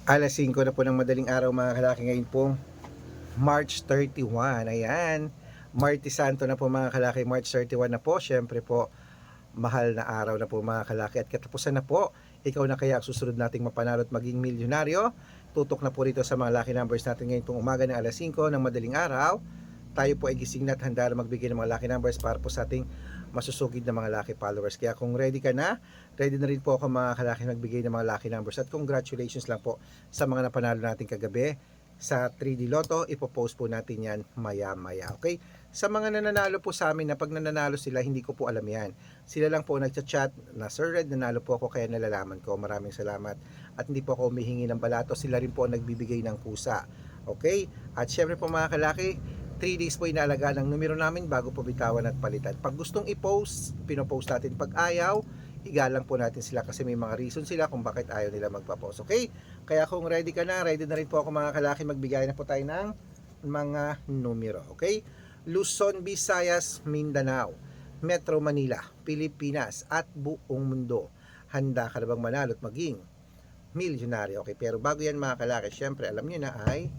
Alas 5 na po ng madaling araw mga kalaki, ngayon pong March 31. Ayan, Martes Santo na po mga kalaki, March 31 na po. Syempre po, mahal na araw na po mga kalaki at katapusan na po. Ikaw na kaya susunod nating mapanalo at maging milyonaryo? Tutok na po rito sa mga lucky numbers natin ngayon pong umaga ng alas 5 ng madaling araw. Tayo po ay gising na at handa na magbigay ng mga lucky numbers para po sa ating masusugid na mga lucky followers. Kaya kung ready ka na, ready na rin po ako mga kalaki magbigay ng mga lucky numbers. At congratulations lang po sa mga napanalo natin kagabi sa 3D Lotto. Ipopost po natin yan maya-maya. Okay? Sa mga nananalo po sa amin, na pag nananalo sila, hindi ko po alam yan. Sila lang po nagchat-chat na, Sir Red, nanalo po ako kaya nalalaman ko. Maraming salamat. At hindi po ako humihingi ng balato. Sila rin po nagbibigay ng kusa. Okay? At syempre po mga kalaki, 3 days po inaalagaan ng numero namin bago po bitawan at palitan. Pag gustong i-post, pinopost natin. Pag ayaw, igalang po natin sila kasi may mga reason sila kung bakit ayaw nila magpa-post. Okay? Kaya kung ready ka na, ready na rin po ako mga kalaki, magbigay na po tayo ng mga numero. Okay? Luzon, Visayas, Mindanao, Metro Manila, Pilipinas at buong mundo. Handa ka na bang manalo at maging milyonaryo? Okay, pero bago yan mga kalaki, syempre alam niyo na ay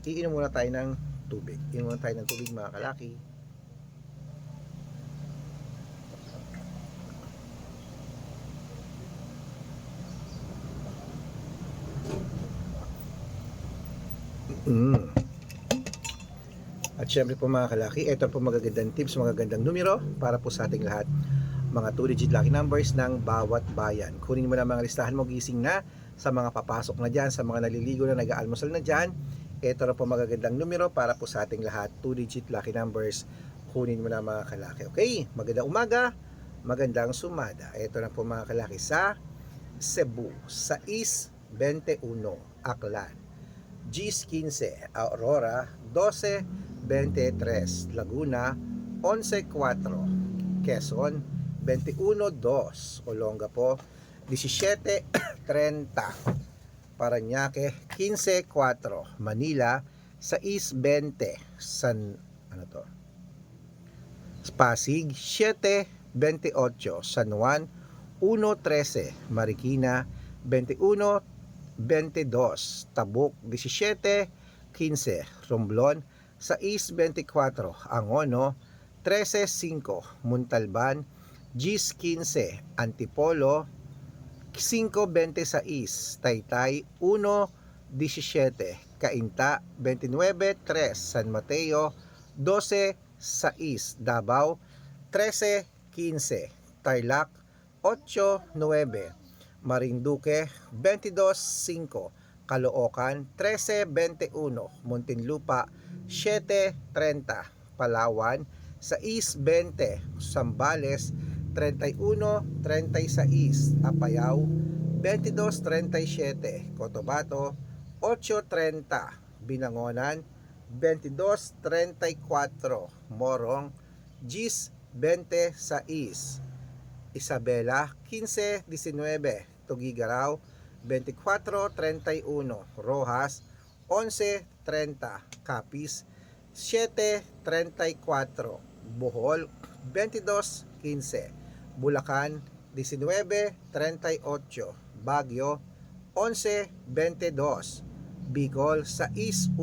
iinom muna tayo ng tubig. Iinom muna tayo ng tubig mga kalaki. At syempre po mga kalaki, ito po magagandang tips, magagandang numero para po sa ating lahat. Mga 2-digit lucky numbers ng bawat bayan. Kunin mo na mga listahan mo, gising na, sa mga papasok na dyan, sa mga naliligo na, nag-aalmusal na dyan. Ito na po magagandang numero para po sa ating lahat. 2-digit lucky numbers. Kunin mo na mga kalaki. Okay, magandang umaga, magandang sumada. Ito na po mga kalaki sa Cebu, sa East 21, Aklan, Gis 15, Aurora 12-23, Laguna 11-4, Quezon 21-2, Olonga po 17-30, Parañaque 15-4, Manila 6-20, Pasig 7-28, San Juan 1-13, Marikina 21-22, Tabuk 17-15, Romblon 6-24, Angono 13-5, Montalban 10-15, Antipolo 5-26, Taytay 1-17, Cainta 29-3, San Mateo 12-6, Davao 13-15, Tarlac 8-9, Marinduque 22-5, Caloocan 13-21, Muntinlupa 7-30, Palawan 6-20, Zambales 31-36, Apayao 22-37, Cotabato 8-30, Binangonan 22-34, Morong 10-26, Isabela 15-19, Tuguegarao 24-31, Rojas 11-30, Capiz 7-34, Bohol 22-15, Bulacan 19-38, Baguio 11-22, Bicol 6-1,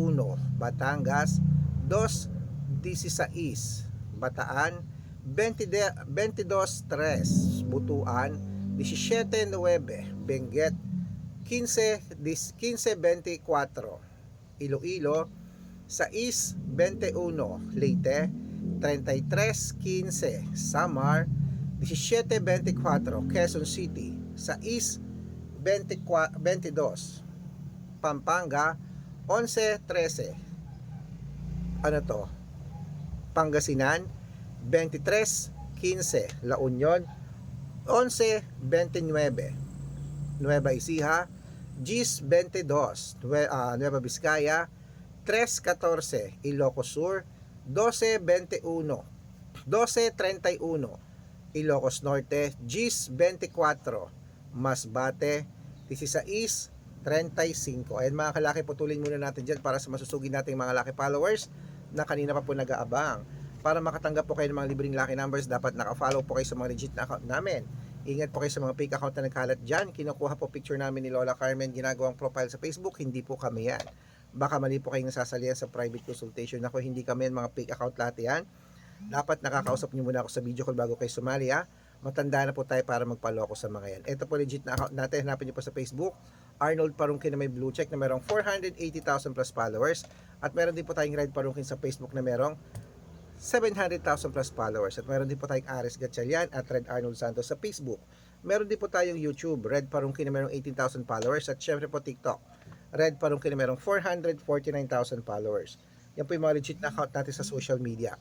Batangas 2-16, Bataan 22-3, Butuan 17-9, Benguet 15-24, Iloilo 6-21, Leyte 33-15, Samar 17-24, Quezon City 6-22, Pampanga 11-13, Pangasinan 23-15, La Union 11-29, Nueva Ecija 10-22, Nueva Vizcaya 3-14, Ilocos Sur 12-21, 12-31, Ilocos Norte 10-24, Masbate 16-35. Ayan mga kalaki, putulin muna natin dyan para sa masusugin nating mga laki followers na kanina pa po nag-aabang. Para makatanggap po kayo ng mga libreng lucky numbers, dapat naka-follow po kayo sa mga legit na account namin. Ingat po kayo sa mga fake account na nagkalat dyan. Kinukuha po picture namin ni Lola Carmen, ginagawang profile sa Facebook. Hindi po kami yan. Baka mali po kayong nasasalihan sa private consultation. Ako, hindi kami yan, mga fake account lahat yan. Dapat nakakausap nyo muna ako sa video call bago kayo sumali, ha. Matanda na po tayo para magpaloko sa mga yan. Ito po legit na account natin. Hanapin nyo po sa Facebook. Arnold Parungkin na may blue check na merong 480,000 plus followers. At meron din po tayong Red Parungkin sa Facebook na merong 700,000 plus followers. At meron din po tayong Aris Gatchalian at Red Arnold Santos sa Facebook. Meron din po tayong YouTube, Red Parungkin na merong 18,000 followers. At syempre po TikTok, Red Parungkin na merong 449,000 followers. Yan po yung mga legit na account natin sa social media.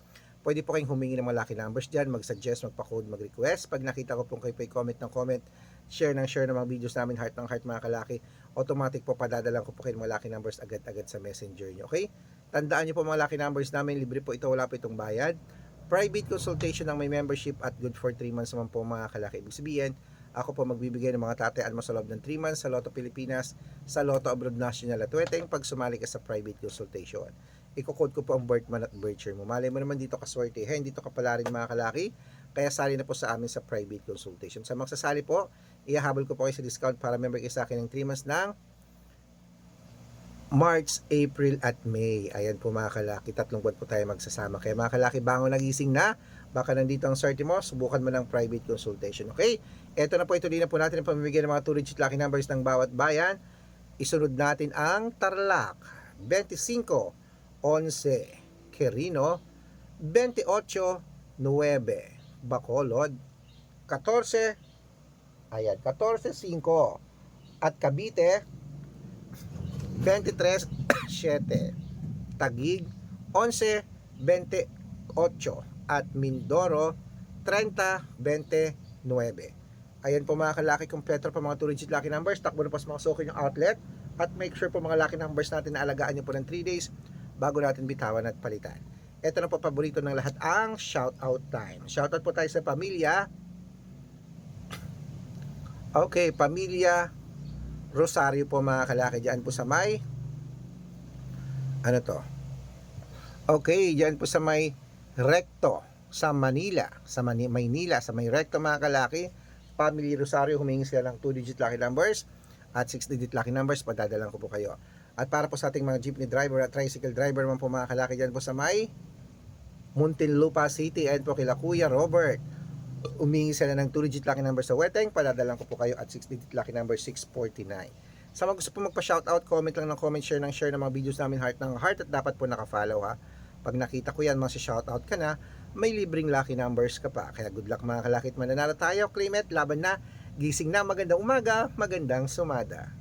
Pwede po kayong humingi ng mga lucky numbers dyan, mag-suggest, magpa-code, mag-request. Pag nakita ko po kayo po comment ng comment, share ng mga videos namin, heart ng heart mga kalaki, automatic po padadalan ko po kayo mga lucky numbers agad-agad sa messenger nyo. Okay? Tandaan nyo po mga lucky numbers namin, libre po ito, wala po itong bayad. Private consultation ng may membership at good for 3 months naman po mga kalaki. Ibig sabihin, ako po magbibigay ng mga tatayaan mo sa loob ng 3 months sa Lotto Pilipinas, sa Lotto Abroad National at Weteng pag sumali ka sa private consultation. Iko-code ko po ang birth month at birth year mo. Malay mo naman dito kaswerte, dito ka pala rin mga kalaki, kaya sali na po sa amin sa private consultation. Sa magsasali po, ihahabol ko po kayo sa discount para member kayo sa akin ng 3 months ng March, April at May. Ayan po mga kalaki, 3 buwan po tayo magsasama. Kaya mga kalaki, bangon nagising na, baka nandito ang swerte mo, subukan mo ng private consultation. Okay? Ito na po, ituloy na po natin ang pamimigay ng mga 2-digit lucky numbers ng bawat bayan. Isunod natin ang Tarlac, 25, 11, Quirino, 28, 9, Bacolod, 14, ayan, 14, 5, at Cavite, 23, 7, Taguig, 11, 28, at Mindoro, 30, 29. Ayan po mga kalaki, kompleto pa mga 2-digit lucky numbers. Takbo na po sa mga suki yung outlet. At make sure po mga lucky numbers natin na alagaan nyo po ng 3 days bago natin bitawan at palitan. Ito na po paborito ng lahat, ang shoutout time. Shoutout po tayo sa pamilya. Okay, pamilya Rosario po mga kalaki, dyan po sa may ano to? Okay, dyan po sa may Recto sa Manila, sa Maynila, sa may Recto mga kalaki. Family Rosario, humingi sila ng 2-digit lucky numbers at 6-digit lucky numbers, padadalan ko po kayo. At para po sa ating mga jeepney driver at tricycle driver man po mga kalaki dyan po sa may Muntinlupa City, ayan po kila Kuya Robert, humingi sila ng 2-digit lucky number sa Weteng, padadalan ko po kayo at 6-digit lucky number 649. Sa mga gusto po magpa-shoutout, comment lang ng comment, share ng mga videos namin, heart ng heart, at dapat po naka-follow, ha. Pag nakita ko yan, shoutout ka na, may libreng lucky numbers ka pa. Kaya good luck mga kalaki at mananalo tayo. Claim it, laban na, gising na, magandang umaga, magandang sumada.